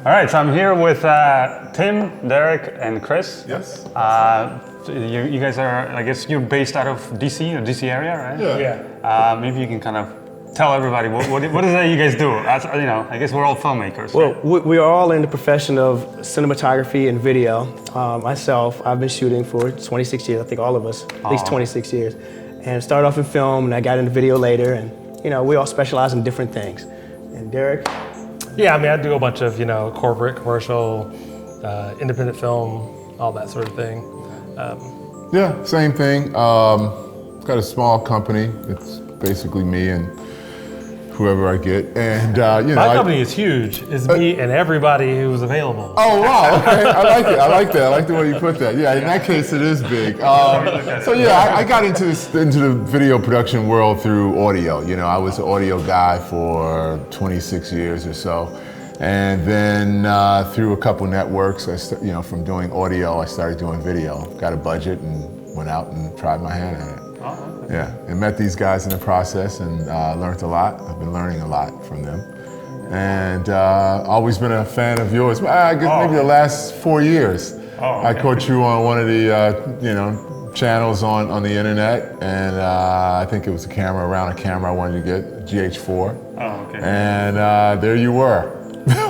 All right, so I'm here with Tim, Derek, and Chris. Yes. You guys are, I guess you're based out of DC, or DC area, right? Yeah. Maybe you can kind of tell everybody what is it you guys do? As, you know, I guess we're all filmmakers. Well, right? we are all in the profession of cinematography and video. Myself, I've been shooting for 26 years. I think all of us, at least 26 years. And started off in film, and I got into video later. And you know, we all specialize in different things. And Derek? Yeah, I mean, I do a bunch of, you know, corporate, commercial, independent film, all that sort of thing. Yeah, same thing. Got a small company. It's basically me and whoever I get. And you know, my company is huge. It's me and everybody who's available. Oh wow, okay. I like it. I like that. I like the way you put that. Yeah, in that case, it is big. So yeah, I got into the video production world through audio. You know, I was an audio guy for 26 years or so, and then through a couple networks, you know, from doing audio, I started doing video. Got a budget and went out and tried my hand at it. Yeah, and met these guys in the process and learned a lot. I've been learning a lot from them. And always been a fan of yours. I guess maybe the last 4 years. I caught you on one of the you know, channels on the internet, and I think it was around a camera I wanted to get, GH4. Oh, okay. And there you were,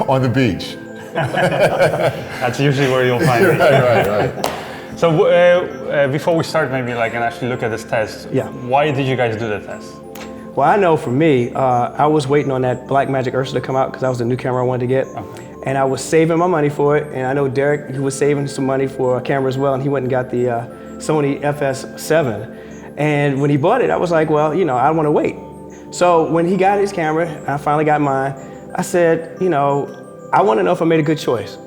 on the beach. That's usually where you'll find me. Right. So before we start, maybe like and actually look at this test. Yeah. Why did you guys do the test? Well, I know for me, I was waiting on that Blackmagic URSA to come out because that was the new camera I wanted to get. Okay. And I was saving my money for it. And I know Derek, he was saving some money for a camera as well, and he went and got the Sony FS7. And when he bought it, I was like, well, you know, I want to wait. So when he got his camera, I finally got mine, I said, you know, I want to know if I made a good choice.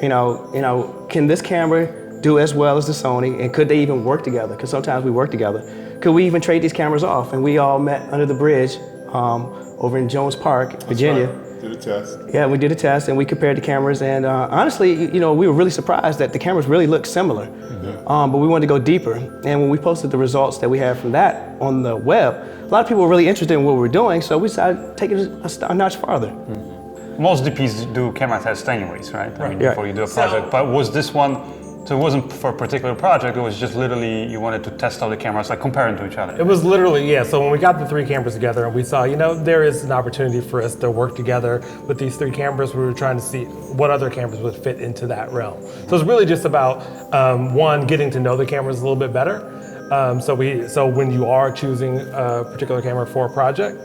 You know, can this camera do as well as the Sony, and could they even work together? Because sometimes we work together. Could we even trade these cameras off? And we all met under the bridge over in Jones Park, Virginia. Right. Did a test. Yeah, we did a test and we compared the cameras, and honestly, you know, we were really surprised that the cameras really looked similar. But we wanted to go deeper. And when we posted the results that we had from that on the web, a lot of people were really interested in what we were doing, so we decided to take it a notch farther. Most DPs do camera tests anyways, right? I mean, before you do a project. But was this one? So it wasn't for a particular project, it was just literally you wanted to test out the cameras, like comparing to each other. It was literally, yeah, so when we got the 3 cameras together and we saw, you know, there is an opportunity for us to work together with these 3 cameras, we were trying to see what other cameras would fit into that realm. So it's really just about, one, getting to know the cameras a little bit better. So when you are choosing a particular camera for a project,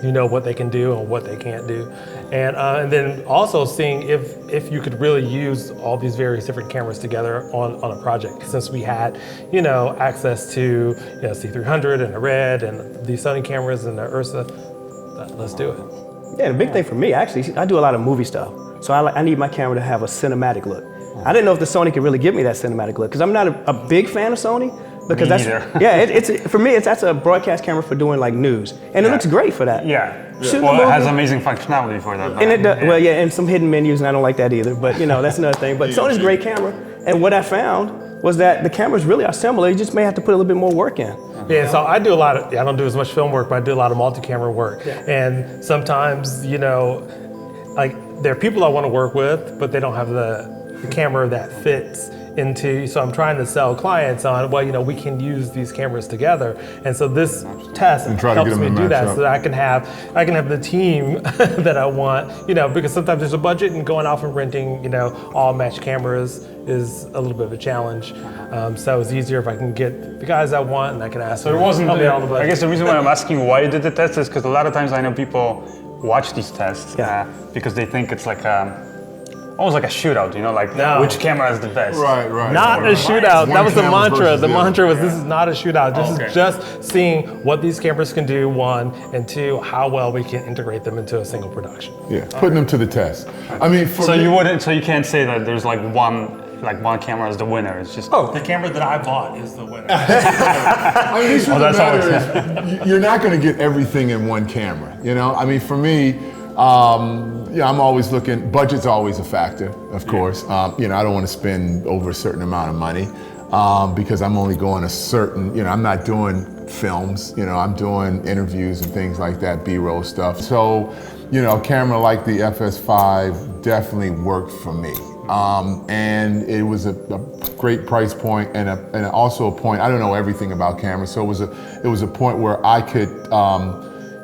you know what they can do and what they can't do. And then also seeing if you could really use all these various different cameras together on a project. Since we had, you know, access to, you know, C300 and a Red and these Sony cameras and the URSA, let's do it. Yeah, the big thing for me, actually, I do a lot of movie stuff. So I need my camera to have a cinematic look. I didn't know if the Sony could really give me that cinematic look, because I'm not a big fan of Sony. Because me that's yeah, for me that's a broadcast camera for doing like news, and it looks great for that. Well, it has amazing functionality for that. And it does, well, yeah, and some hidden menus, and I don't like that either. But you know, that's another thing. But Sony's a great camera, and what I found was that the cameras really are similar. You just may have to put a little bit more work in. Yeah, so I do a lot of, I don't do as much film work, but I do a lot of multi-camera work. And sometimes, you know, like there are people I want to work with, but they don't have the camera that fits into, so I'm trying to sell clients on, well, you know, we can use these cameras together. And so this test helps me do that so that I can have the team that I want, you know, because sometimes there's a budget and going off and renting, you know, all matched cameras is a little bit of a challenge. So it's easier if I can get the guys I want and I can ask them. So it wasn't, I guess the reason why I'm asking why you did the test is because a lot of times I know people watch these tests because they think it's like almost like a shootout, you know, like which camera is the best. Right. Not a shootout. That was the mantra. The mantra was, this is not a shootout. This is just seeing what these cameras can do, 1, and 2, how well we can integrate them into a single production. Yeah, putting them to the test. I mean, so you can't say that there's like one camera is the winner. It's just the camera that I bought is the winner. I mean, the matter is, you're not going to get everything in one camera. You know, I mean, for me. Yeah, I'm always looking, budget's always a factor, of course. You know, I don't want to spend over a certain amount of money. because I'm only going a certain, I'm not doing films, I'm doing interviews and things like that, B-roll stuff. So, a camera like the FS5 definitely worked for me. And it was a great price point and also a point, I don't know everything about cameras, so it was a point where I could,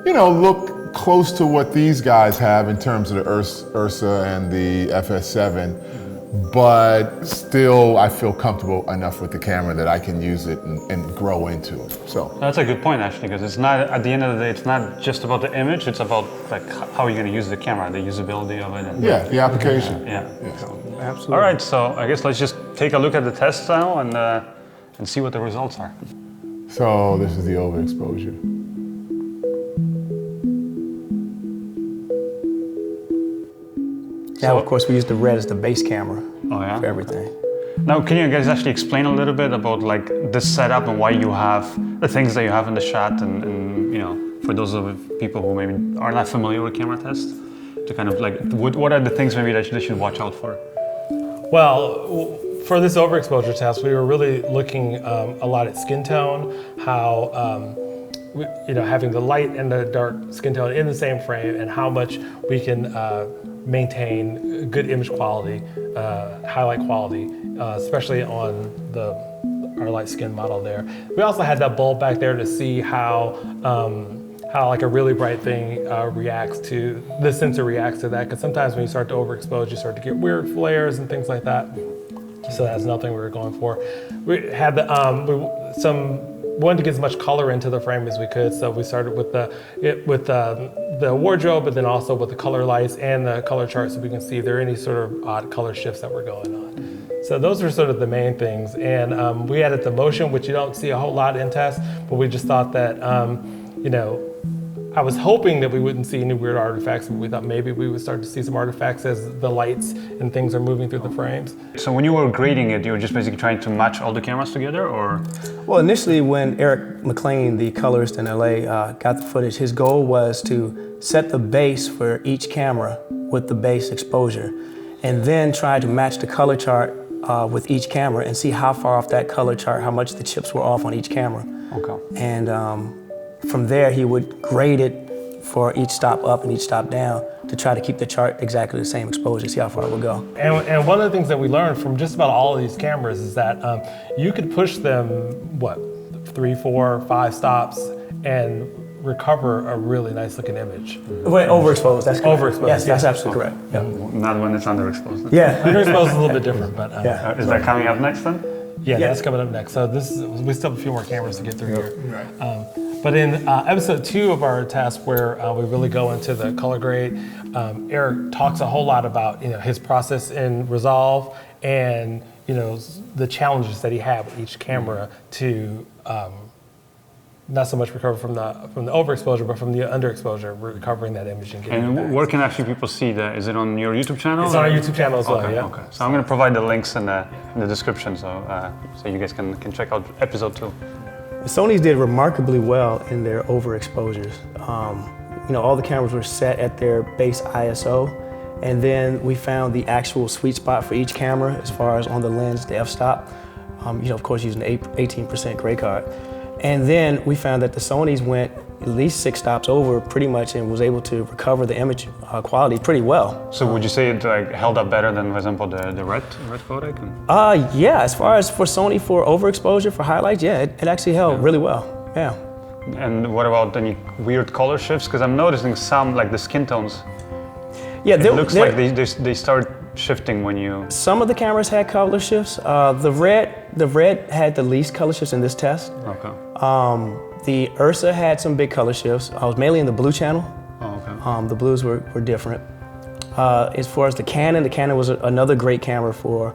look close to what these guys have in terms of the URSA and the FS7. But still, I feel comfortable enough with the camera that I can use it and grow into it. So that's a good point, actually, because it's not, at the end of the day, it's not just about the image, it's about like how you're going to use the camera, the usability of it. And the application. Yeah. So, absolutely. All right, so I guess let's just take a look at the test now and see what the results are. So this is the overexposure. Now, of course, we use the red as the base camera for everything. Now, can you guys actually explain a little bit about like the setup and why you have the things that you have in the shot and for those of people who maybe are not familiar with camera tests, to kind of like, what are the things maybe that they should watch out for? Well, for this overexposure test, we were really looking a lot at skin tone, how having the light and the dark skin tone in the same frame, and how much we can maintain good image quality, highlight quality, especially on our light skin model there. We also had that bulb back there to see how like a really bright thing the sensor reacts to that, because sometimes when you start to overexpose, you start to get weird flares and things like that. So that's another thing we were going for. We had wanted to get as much color into the frame as we could, so we started with the wardrobe, but then also with the color lights and the color chart, so we can see if there are any sort of odd color shifts that were going on. So those are sort of the main things, and we added the motion, which you don't see a whole lot in tests, but we just thought that I was hoping that we wouldn't see any weird artifacts, but we thought maybe we would start to see some artifacts as the lights and things are moving through the frames. So when you were grading it, you were just basically trying to match all the cameras together, or? Well, initially when Eric McLean, the colorist in LA, got the footage, his goal was to set the base for each camera with the base exposure, and then try to match the color chart with each camera and see how far off that color chart, how much the chips were off on each camera. Okay. And from there, he would grade it for each stop up and each stop down to try to keep the chart exactly the same exposure, see how far it would go. And one of the things that we learned from just about all of these cameras is that you could push them, 3, 4, 5 stops and recover a really nice looking image. Wait, overexposed, that's correct. Overexposed. Yes, that's absolutely correct. Yeah. Not when it's underexposed. Yeah. Underexposed is a little bit different, but Is that coming up next then? Yeah, that's coming up next. So we still have a few more cameras to get through here. Right. But in episode 2 of our test, where we really go into the color grade, Eric talks a whole lot about his process in Resolve and the challenges that he had with each camera to not so much recover from the overexposure, but from the underexposure, recovering that image and getting it back. And where can actually people see that? Is it on your YouTube channel? It's on our YouTube channel as well. Okay, Yeah. okay. So I'm going to provide the links in the description, so you guys can check out episode 2. Sony's did remarkably well in their overexposures. All the cameras were set at their base ISO, and then we found the actual sweet spot for each camera as far as on the lens, the f-stop, of course using the 18% gray card. And then we found that the Sonys went at least 6 stops over pretty much and was able to recover the image quality pretty well. So would you say it held up better than, for example, the red codec? Yeah, as far as for Sony for overexposure, for highlights, yeah, it actually held really well, yeah. And what about any weird color shifts? Because I'm noticing some, like the skin tones. Yeah, it looks like they start shifting when you... Some of the cameras had color shifts. The red had the least color shifts in this test. Okay. The URSA had some big color shifts. I was mainly in the blue channel. Oh, okay. The blues were different. As far as the Canon was another great camera for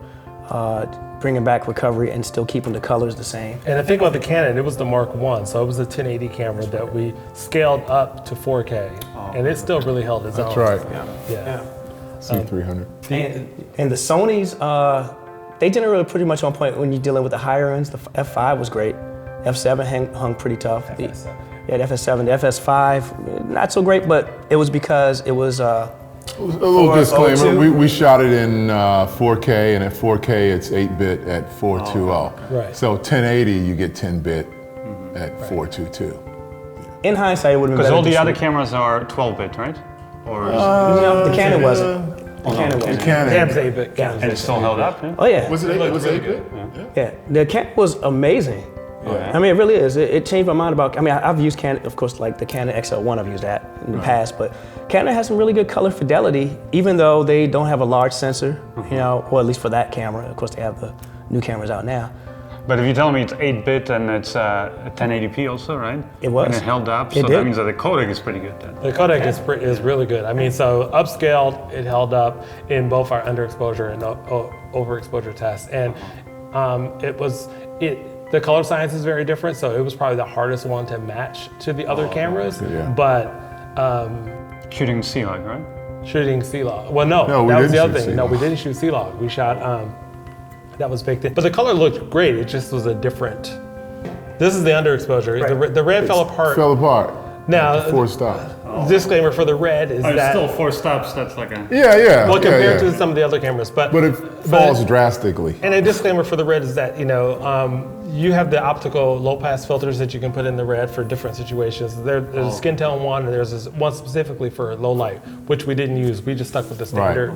bringing back recovery and still keeping the colors the same. And I think about the Canon, it was the Mark1, so it was a 1080 camera that we scaled up to 4K, and it still really held its own. That's right. Yeah. C300. And the Sonys, they generally pretty much on point when you're dealing with the higher ends. The F5 was great. F7 hung pretty tough. FS7. The FS7, the FS5, not so great, but it was because it was A little disclaimer, 402? we shot it in 4K, and at 4K it's 8-bit at 420. Right. So 1080 you get 10-bit at 422. In hindsight, it would have been Because better all the to other shoot. cameras are 12-bit, right? Or No, the Canon wasn't. The Canon wasn't. Cam's Canon. 8-bit. Yeah. and it still held up, yeah? Oh yeah. Was it 8-bit? Yeah, the Canon was amazing. Yeah. I mean, it really is. It changed my mind about. I mean, I've used Canon, of course, like the Canon XL1. I've used that in the past, but Canon has some really good color fidelity, even though they don't have a large sensor, you know, or at least for that camera. Of course, they have the new cameras out now. But if you tell me it's 8-bit and it's 1080p also, right? It was. And it held up, so It that did. means that the codec is pretty good then. The codec is really good. I mean, so upscaled, it held up in both our underexposure and overexposure tests, and the color science is very different. So it was probably the hardest one to match to the other cameras. Yeah. But Shooting C-Log, right? shooting C-Log. Well, no, No, we that was the didn't other shoot thing. No, we C-Log. didn't shoot C-Log. We shot that was baked in, but the color looked great. It just was a different. This is the underexposure. Right. The red fell apart. Fell apart. Now, 4 stops. disclaimer for the red is that 4 stops, that's like a... Yeah. well compared yeah. to some of the other cameras, but But it falls drastically. And a disclaimer for the red is that, you know, you have the optical low pass filters that you can put in the red for different situations. There's a skin tone one, and there's this one specifically for low light, which we didn't use. We just stuck with the standard.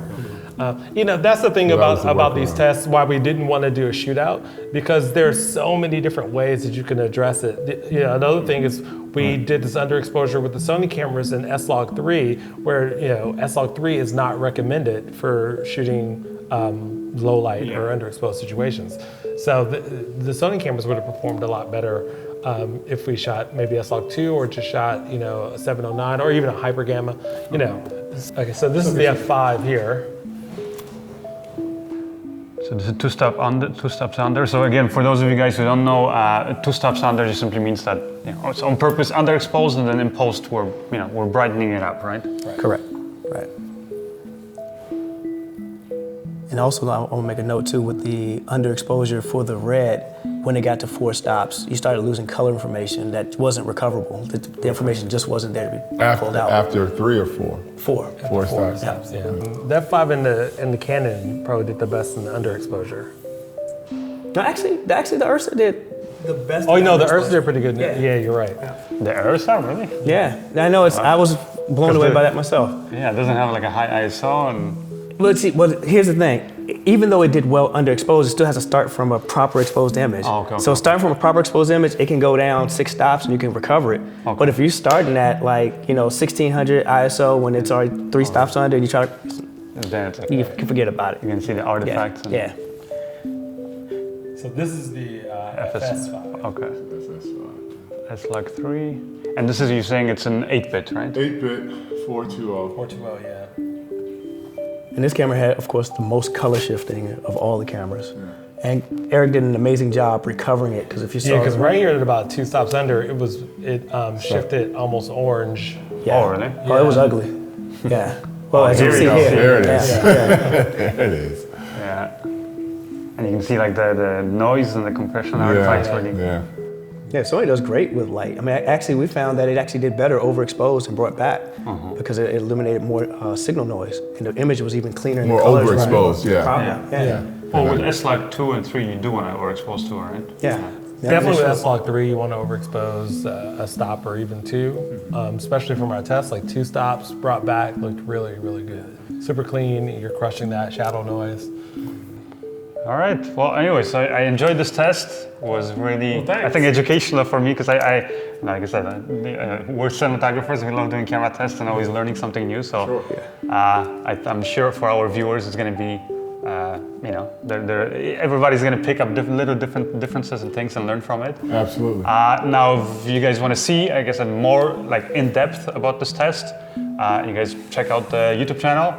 You know, that's the thing Well, that was the about these workaround. tests, why we didn't want to do a shootout, because there's so many different ways that you can address it. You know, another thing is we did this underexposure with the Sony cameras in S-Log3, where, you know, S-Log3 is not recommended for shooting low light or underexposed situations. So the Sony cameras would have performed a lot better if we shot maybe S-Log2 or just shot, you know, a 709 or even a hyper gamma, you know. Okay, so this is the F5 here. So this is 2 stops under. So again, for those of you guys who don't know, 2 stops under just simply means that, you know, it's on purpose underexposed, and then in post we're brightening it up, right? Correct. Right. And also, I want to make a note too with the underexposure for the red. When it got to 4 stops, you started losing color information that wasn't recoverable. The information just wasn't there to be pulled out. After 3 or 4? 4. 4 stops. Yeah. The F5 and the Canon probably did the best in the underexposure. No, actually, the URSA did the best. Oh, in no, the underexposure. URSA did pretty good. Yeah. Yeah, you're right. The URSA, really? Yeah, I know. I was blown away by that myself. Yeah, it doesn't have like a high ISO and... Well, see, here's the thing. Even though it did well underexposed, it still has to start from a proper exposed image. Oh, okay, So okay. starting from a proper exposed image, it can go down 6 stops and you can recover it. Okay. But if you're starting at like, you know, 1600 ISO when it's already 3 stops under and you try to, then it's like, you can forget about it. you can see the Yeah, artifacts. And, yeah. So this is the FS5. Okay. That's like 3. And this is, you're saying it's an 8-bit, right? 8-bit, 420. 420, yeah. And this camera had, of course, the most color shifting of all the cameras. And Eric did an amazing job recovering it, because if you saw Yeah, because right here at about 2 stops under, it shifted almost orange. Yeah. Oh, really? Oh, it was ugly. Yeah. Well, as you here can we see go. here. There it is. Yeah, yeah. There it is. Yeah. And you can see like the noise and the compression artifacts really. Yeah. Yeah, Sony does great with light. I mean, actually, we found that it actually did better overexposed and brought back because it eliminated more signal noise, and the image was even cleaner. More and the colors were overexposed, yeah. proper. Yeah. Well, with S-Log 2 and 3, you do want to overexpose too, right? Yeah. Definitely with S-Log3, you want to overexpose a stop or even 2, especially from our tests, like 2 stops brought back, looked really, really good. Super clean, you're crushing that shadow noise. All right. Well, anyways, I enjoyed this test. It was really, thanks. I think, educational for me because I like I said, we're cinematographers. We love doing camera tests and always learning something new. So I'm sure for our viewers, it's going to be, you know, everybody's going to pick up different differences and things and learn from it. Absolutely. Now, if you guys want to see, I guess, more like in depth about this test, you guys check out the YouTube channel.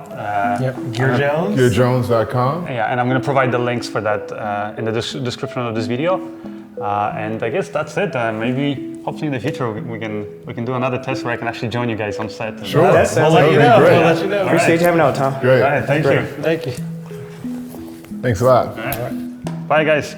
Gear Jones. GearJones.com. Yeah, and I'm going to provide the links for that in the description of this video. And I guess that's it. Maybe, hopefully in the future, we can do another test where I can actually join you guys on set. And, Sure. That sounds We'll let like you That'd know. be great. We'll let you know. Appreciate you having me out, Tom. Great. All right, thank you. Thank you. Thanks a lot. Bye, guys.